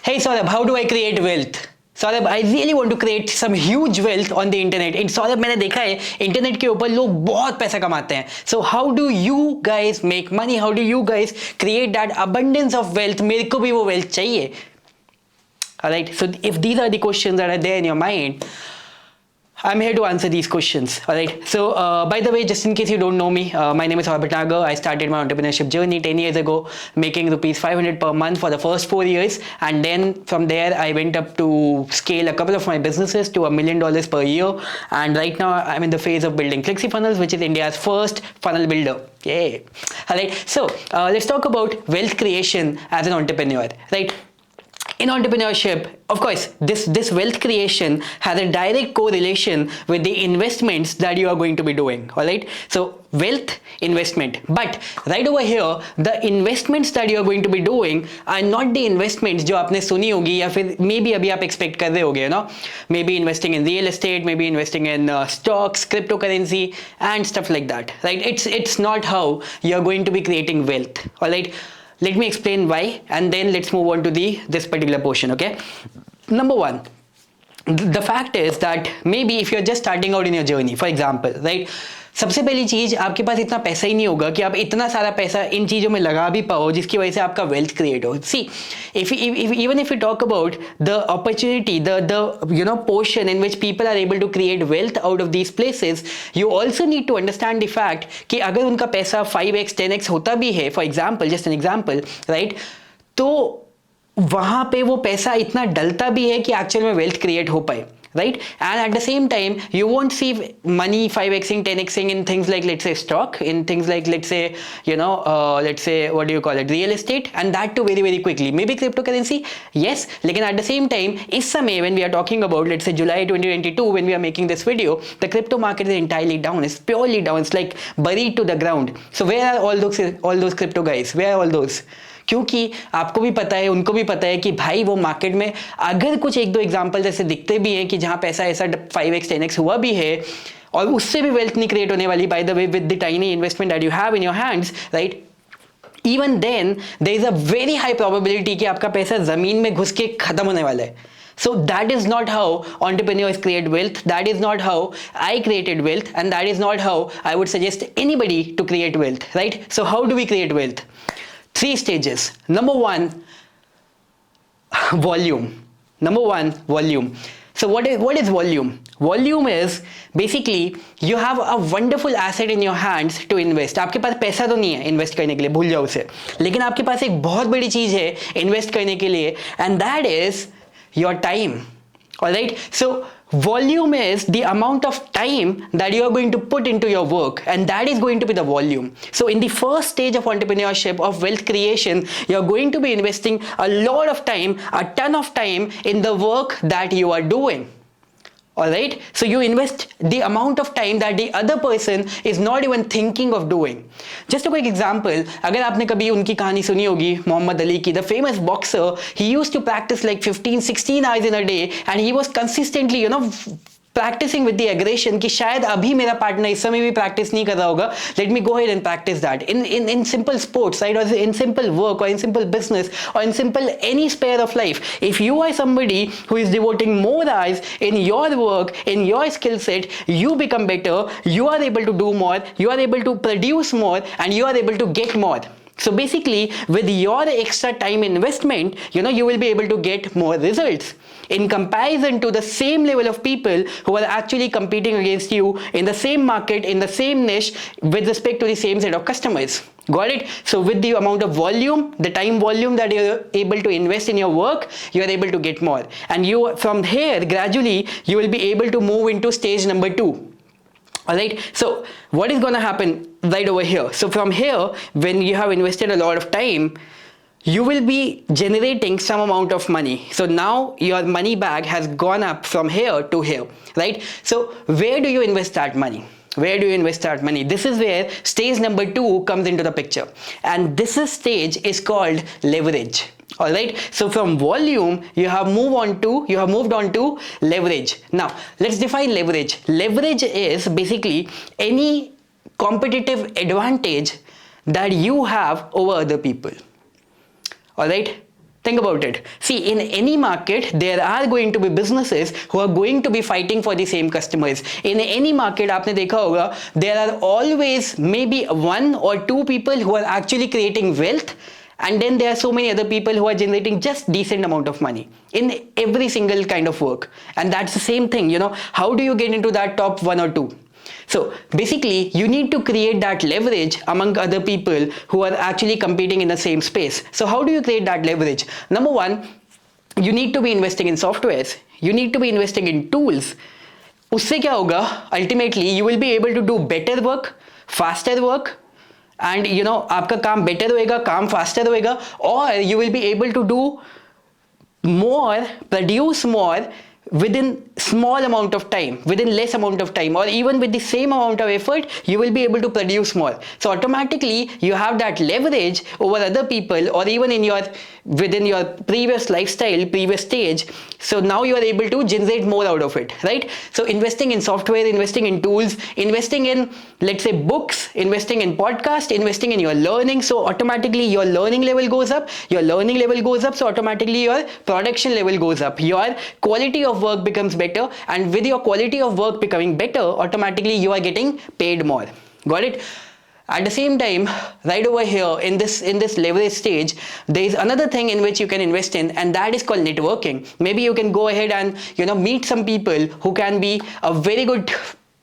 Hey Saurabh, how do I create wealth? Saurabh, I really want to create some huge wealth on the internet. Saurabh, मैंने देखा है internet के ऊपर लोग बहुत पैसा कमाते हैं। So how do you guys make money? How do you guys create that abundance of wealth? मेरे को भी वो वेल्थ चाहिए। Alright, so if these are the questions that are there in your mind, I'm here to answer these questions. Alright, so by the way, just in case you don't know me, my name is Saurabh Bhatnagar. I started my entrepreneurship journey 10 years ago, making rupees 500 per month for the first 4 years, and then from there I went up to scale a couple of my businesses to $1 million per year. And right now I'm in the phase of building ClickFunnels, which is India's first funnel builder. Yay! Alright, so let's talk about wealth creation as an entrepreneur. Right? In entrepreneurship, of course, this wealth creation has a direct correlation with the investments that you are going to be doing. All right, so wealth investment, but right over here, the investments that you are going to be doing are not the investments जो आपने सुनी होगी या फिर maybe अभी आप expect कर रहे होगे, you know, maybe investing in real estate, maybe investing in stocks, cryptocurrency, and stuff like that. Right? It's not how you are going to be creating wealth. All right. Let me explain why, and then let's move on to this particular portion. Okay, number one, the fact is that maybe if you're just starting out in your journey, for example, right, सबसे पहली चीज, आपके पास इतना पैसा ही नहीं होगा कि आप इतना सारा पैसा इन चीजों में लगा भी पाओ जिसकी वजह से आपका वेल्थ क्रिएट हो। सी, if even if you talk about the opportunity, the you know portion in which people are able to create wealth out of these places, you also need to understand the fact कि अगर उनका पैसा 5x 10x होता भी है, for example, just an example, right, तो वहां पे वो पैसा इतना डलता भी है कि एक्चुअल में वेल्थ क्रिएट हो पाए। Right, and at the same time you won't see money 5xing 10xing in things like, let's say, stock, in things like, let's say, you know, let's say, what do you call it, real estate, and that too very very quickly. Maybe cryptocurrency, yes, लेकिन at the same time इस समय when we are talking about, let's say, July 2022, when we are making this video, the crypto market is entirely down. It's purely down. It's like buried to the ground. So where are all those crypto guys? Where are all those? क्योंकि आपको भी पता है, उनको भी पता है कि भाई वो मार्केट में अगर कुछ एक दो एग्जांपल ऐसे दिखते भी हैं कि जहां पैसा ऐसा 5x 10x हुआ भी है और उससे भी वेल्थ नहीं क्रिएट होने वाली, by the way, with the tiny investment that you have in your hands, right, even then there is a very high probability कि आपका पैसा जमीन में घुस के खत्म होने वाला है। So that is not how entrepreneurs create wealth. That is not how I created wealth, and that is not how I would suggest anybody to create wealth, right? So how do we create wealth? 3 stages. Number one, volume. Number one, volume. So what is volume? Volume is basically you have a wonderful asset in your hands to invest. आपके पास पैसा तो नहीं है invest करने के लिए, भूल जाओ उसे, लेकिन आपके पास एक बहुत बड़ी चीज है इन्वेस्ट करने के लिए, and that is your time. All right, so volume is the amount of time that you are going to put into your work, and that is going to be the volume. So in the first stage of entrepreneurship, of wealth creation, you are going to be investing a lot of time, a ton of time in the work that you are doing. Alright, so you invest the amount of time that the other person is not even thinking of doing. Just a quick example, अगर आपने कभी उनकी कहानी सुनी होगी, मोहम्मद अली की, the famous boxer, he used to practice like 15-16 hours in a day, and he was consistently, you know, practicing with the aggression कि शायद अभी मेरा पार्टनर इस समय भी प्रैक्टिस नहीं कर रहा होगा, let me go ahead and practice that in simple sports, right, or in simple work, or in simple business, or in simple any sphere of life. If you are somebody who is devoting more hours in your work, in your skill set, you become better, you are able to do more, you are able to produce more, and you are able to get more. So basically, with your extra time investment, you know, you will be able to get more results in comparison to the same level of people who are actually competing against you in the same market, in the same niche, with respect to the same set of customers. Got it? So with the amount of volume, the time volume that you're able to invest in your work, you are able to get more. And you, from here, gradually, you will be able to move into stage number 2. Alright, so what is going to happen right over here? So from here, when you have invested a lot of time, you will be generating some amount of money. So now your money bag has gone up from here to here, right? So where do you invest that money? Where do you invest that money? This is where stage number 2 comes into the picture, and this stage is called leverage. All right, so from volume you have moved on to leverage. Now let's define leverage. Leverage is basically any competitive advantage that you have over other people. All right, Think about it. See, in any market, there are going to be businesses who are going to be fighting for the same customers. In any market, आपने देखा होगा, there are always maybe one or two people who are actually creating wealth, and then there are so many other people who are generating just decent amount of money in every single kind of work. And that's the same thing, how do you get into that top one or two? So basically, you need to create that leverage among other people who are actually competing in the same space. So how do you create that leverage? Number one, you need to be investing in softwares. You need to be investing in tools. उससे क्या होगा? Ultimately, you will be able to do better work, faster work, and आपका काम better होएगा, काम faster होएगा, or you will be able to do more, produce more within small amount of time, within less amount of time, or even with the same amount of effort, you will be able to produce more. So automatically you have that leverage over other people, or even within your previous lifestyle, previous stage. So now you are able to generate more out of it, right? So investing in software, investing in tools, investing in, let's say, books, investing in podcast, investing in your learning. So automatically your learning level goes up, your learning level goes up, so automatically your production level goes up, your quality of work becomes better, and with your quality of work becoming better, automatically you are getting paid more. Got it? At the same time, right over here in this leverage stage, there is another thing in which you can invest in, and that is called networking. Maybe you can go ahead and meet some people who can be a very good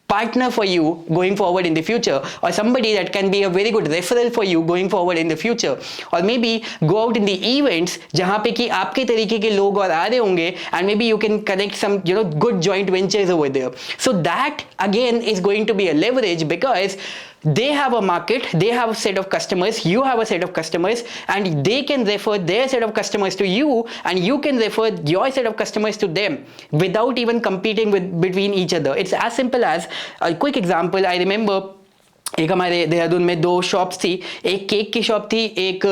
partner for you going forward in the future, or somebody that can be a very good referral for you going forward in the future, or maybe go out in the events जहाँ पे कि आपके तरीके के लोग और आ रहे होंगे, and maybe you can connect some good joint ventures over there. So that again is going to be a leverage, because they have a market, they have a set of customers, you have a set of customers, and they can refer their set of customers to you, and you can refer your set of customers to them without even competing between each other. It's as simple as a quick example. I remember एक हमारे देहरादून में 2 shops थी, एक cake की shop थी, एक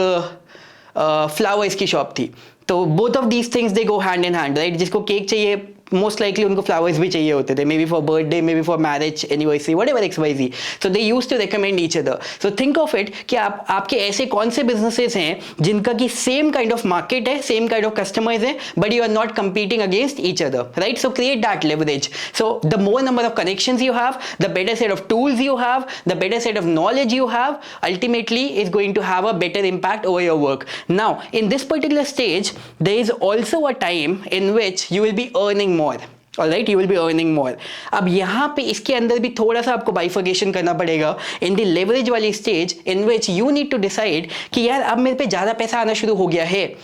flowers की shop थी. तो both of these things they go hand in hand, right? जिसको केक चाहिए, most likely उनको flowers भी चाहिए होते थे, maybe for birthday, maybe for marriage anniversary, whatever XYZ. So they used to recommend each other. So think of it कि आपके ऐसे कौन से businesses हैं जिनका की same kind of market है, same kind of customers है, but you are not competing against each other, right? So create that leverage. So the more number of connections you have, the better set of tools you have, the better set of knowledge you have, ultimately is going to have a better impact over your work. Now in this particular stage, there is also a time in which you will be earning more. Alright, you will be earning more. अब यहाँ पे इसके अंदर भी थोड़ा सा आपको bifurcation करना पड़ेगा in the leverage वाली stage, in which you need to decide कि यार अब मेरे पे ज़्यादा पैसा आना शुरू हो गया है.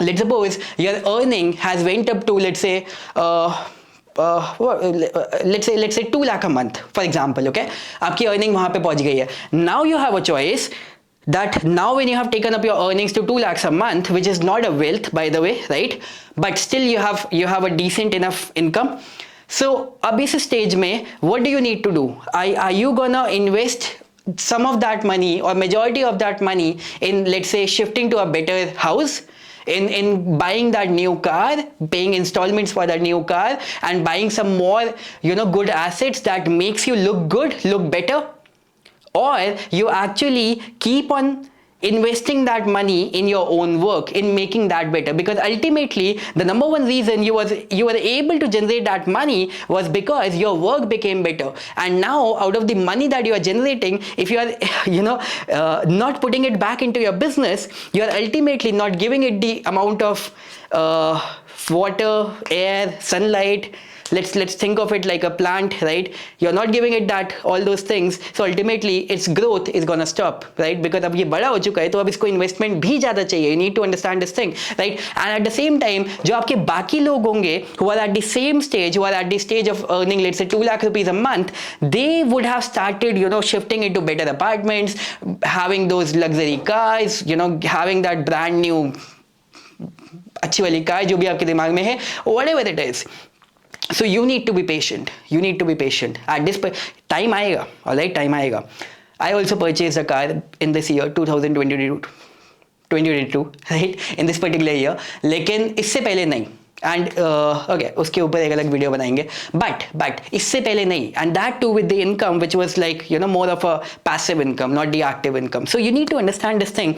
Let's suppose your earning has went up to let's say 2 lakh a month, for example. Okay, आपकी earning वहाँ पे पहुँच गई है. Now you have a choice that now when you have taken up your earnings to 2 lakhs a month, which is not a wealth by the way, right, but still you have a decent enough income. So अब इस stage में what do you need to do? Are you gonna invest some of that money or majority of that money in, let's say, shifting to a better house, in buying that new car, paying installments for that new car, and buying some more good assets that makes you look good, look better? Or you actually keep on investing that money in your own work, in making that better? Because ultimately the number one reason you were able to generate that money was because your work became better. And now out of the money that you are generating, if you are not putting it back into your business, you are ultimately not giving it the amount of water, air, sunlight. Let's think of it like a plant, right? You're not giving it that, all those things, so ultimately its growth is gonna stop, right? Because अब ये बड़ा हो चुका है, तो अब इसको investment भी ज़्यादा चाहिए. You need to understand this thing, right? And at the same time, जो आपके बाकी लोग होंगे who are at the same stage, who are at the stage of earning, let's say 2 lakh rupees a month, they would have started, shifting into better apartments, having those luxury cars, having that brand new अच्छी वाली car जो भी आपके दिमाग में है, whatever it is. So you need to be patient. You need to be patient. At this time आएगा, alright, time आएगा. I also purchased a car in this year 2022, right? In this particular year. लेकिन इससे पहले नहीं. And okay, उसके ऊपर एक अलग वीडियो बनाएंगे. But इससे पहले नहीं. And that too with the income which was like more of a passive income, not the active income. So you need to understand this thing.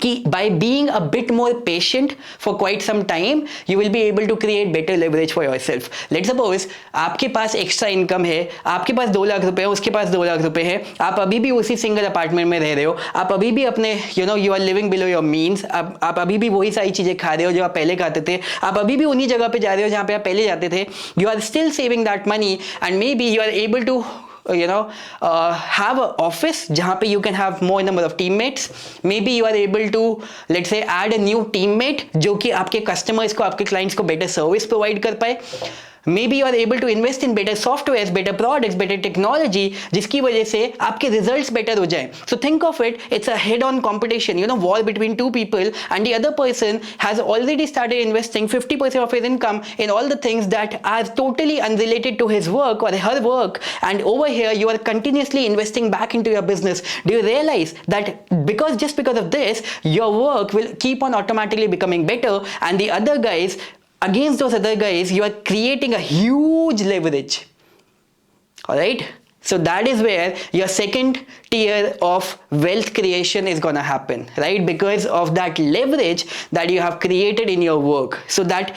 कि by being a bit more patient for quite some time you will be able to create better leverage for yourself. Let's suppose आपके पास extra income है, आपके पास 2 लाख रुपए है, उसके पास 2 लाख रुपए है, आप अभी भी उसी सिंगल अपार्टमेंट में रह रहे हो, आप अभी भी अपने you are living below your means, आप अभी भी वही सारी चीजें खा रहे हो जो आप पहले खाते थे, आप अभी भी उन्हीं जगह पे जा रहे हो जहाँ पे आप पहले जाते थे, you are still saving that money and maybe you are able to have an office jahan pe you can have more number of teammates. Maybe you are able to, let's say, add a new teammate जो कि आपके customers को, आपके clients को better service provide कर पाए. Maybe you are able to invest in better softwares, better products, better technology, जिसकी वजह से आपके results better हो जाएं. So think of it, it's a head-on competition, war between two people, and the other person has already started investing 50% of his income in all the things that are totally unrelated to his work or her work, and over here you are continuously investing back into your business. Do you realize that just because of this, your work will keep on automatically becoming better, and the other guys, against those other guys, you are creating a huge leverage. All right, so that is where your second tier of wealth creation is gonna happen, right? Because of that leverage that you have created in your work. So that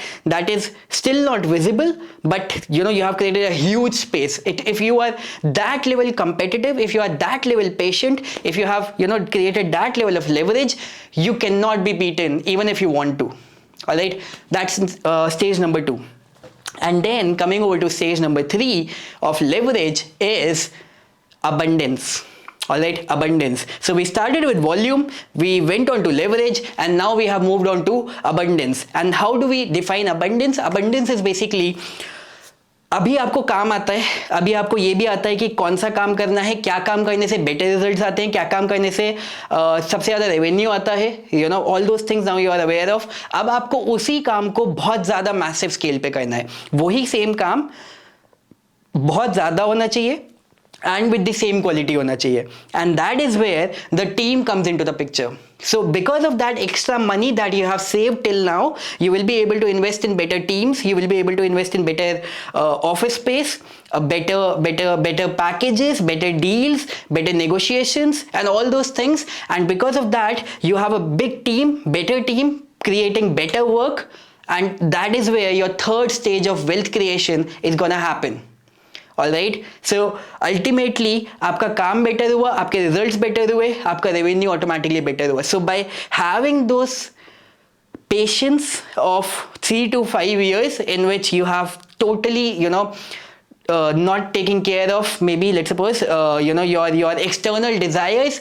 is still not visible, but you have created a huge space. If you are that level competitive, if you are that level patient, if you have created that level of leverage, you cannot be beaten even if you want to. All right, that's stage number 2. And then coming over to stage number 3 of leverage is abundance. All right, abundance. So we started with volume, we went on to leverage, and now we have moved on to abundance. And how do we define abundance? Abundance is basically, अभी आपको काम आता है, अभी आपको ये भी आता है कि कौन सा काम करना है, क्या काम करने से बेटर रिजल्ट्स आते हैं, क्या काम करने से सबसे ज़्यादा रेवेन्यू आता है, all those things now you are aware of. अब आपको उसी काम को बहुत ज़्यादा मैसिव स्केल पे करना है, वही सेम काम बहुत ज़्यादा होना चाहिए and with the same quality होना चाहिए, and that is where the team comes into the picture. So because of that extra money that you have saved till now, you will be able to invest in better teams, you will be able to invest in better office space, better packages, better deals, better negotiations, and all those things. And because of that, you have a big team, better team, creating better work, and that is where your third stage of wealth creation is gonna happen. All right, so ultimately आपका काम better हुआ, आपके results better हुए, आपका revenue automatically better हुआ. So by having those patience of 3 to 5 years in which you have totally not taking care of, maybe let's suppose your external desires,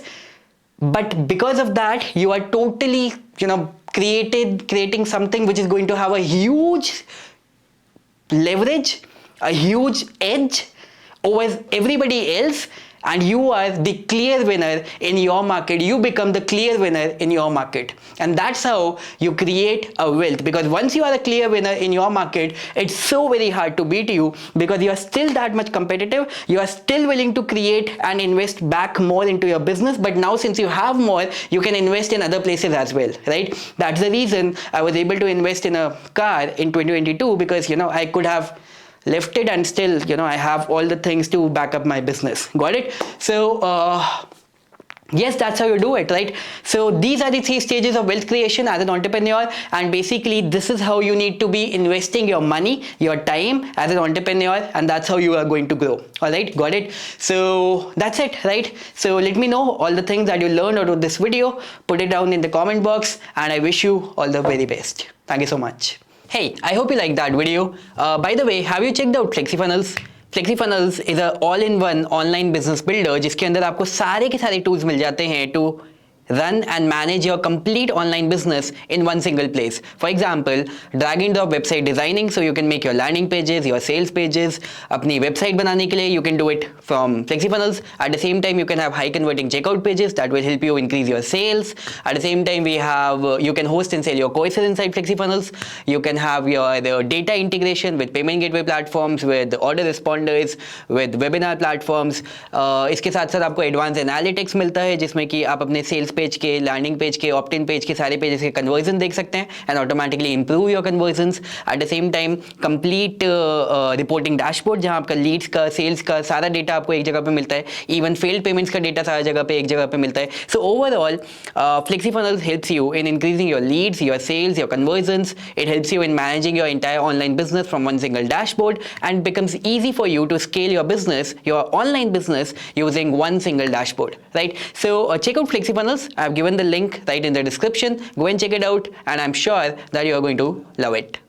but because of that you are totally creating something which is going to have a huge leverage, a huge edge over everybody else, and you are the clear winner in your market. You become the clear winner in your market, and that's how you create a wealth. Because once you are a clear winner in your market, it's so very hard to beat you, because you are still that much competitive, you are still willing to create and invest back more into your business. But now since you have more, you can invest in other places as well, right? That's the reason I was able to invest in a car in 2022, because I could have left it and still I have all the things to back up my business. Got it? So yes, that's how you do it, right? So these are the 3 stages of wealth creation as an entrepreneur, and basically this is how you need to be investing your money, your time as an entrepreneur, and that's how you are going to grow. All right, got it? So that's it, right? So let me know all the things that you learned out of this video. Put it down in the comment box, and I wish you all the very best. Thank you so much. Hey, I hope you liked that video. By the way, have you checked out FlexiFunnels? FlexiFunnels is a all-in-one online business builder जिसके अंदर आपको सारे के सारे tools मिल जाते हैं to run and manage your complete online business in one single place. For example, drag and drop website designing, so you can make your landing pages, your sales pages. अपनी website बनाने के लिए you can do it from FlexiFunnels. At the same time, you can have high converting checkout pages that will help you increase your sales. At the same time, we have you can host and sell your courses inside FlexiFunnels. You can have your data integration with payment gateway platforms, with order responders, with webinar platforms. इसके साथ साथ आपको advanced analytics मिलता है जिसमें कि आप अपने sales पेज के, लैंडिंग पेज के, ऑप्ट इन पेज के सारे पेजेस के कन्वर्जन देख सकते हैं and automatically improve your convergence. At the same time complete reporting dashboard जहां आपका लीड्स का, सेल्स का सारा डेटा आपको एक जगह पे मिलता है, इवन फेल्ड पेमेंट्स का डेटा सारा जगह पे एक जगह पे मिलता है। So overall FlexiFunnels helps you in increasing your leads, your sales, your conversions. It helps you in managing your entire online business from one single dashboard, and becomes easy for you to scale your business, your online business, using one single dashboard, right? So check out FlexiFunnels. I've given the link right in the description. Go and check it out, and I'm sure that you are going to love it.